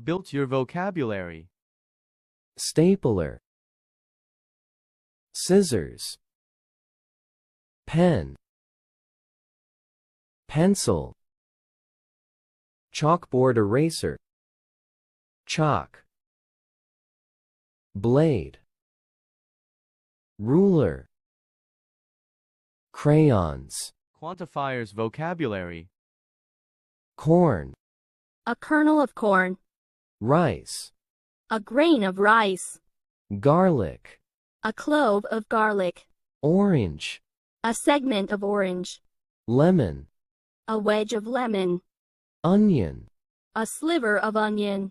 built your vocabulary. Stapler. Scissors. Pen. Pencil. Chalkboard eraser. Chalk. Blade. Ruler. Crayons. Quantifiers vocabulary. Corn. A kernel of corn. Rice. A grain of rice. Garlic. A clove of garlic. Orange. A segment of orange. Lemon. A wedge of lemon. Onion. A sliver of onion.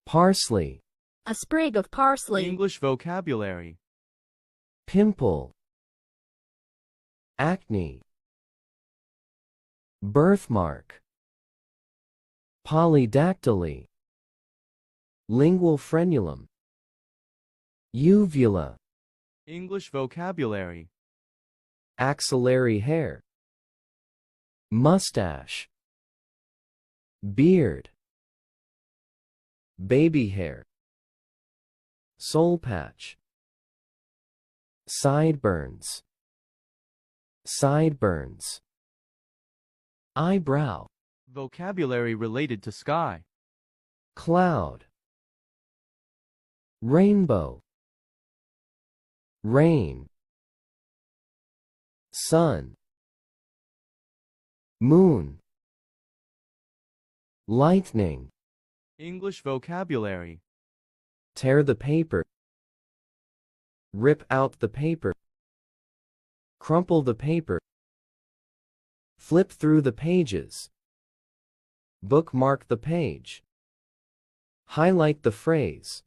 Parsley. A sprig of parsley. English vocabulary. Pimple. Acne. Birthmark. Polydactyly. Lingual frenulum. Uvula. English vocabulary. Axillary hair. Mustache. Beard. Baby hair. Soul patch. Sideburns. Sideburns. Eyebrow. Vocabulary related to sky. Cloud. Rainbow. Rain. Sun. Moon. Lightning. English vocabulary. Tear the paper. Rip out the paper. Crumple the paper. Flip through the pages. Bookmark the page. Highlight the phrase.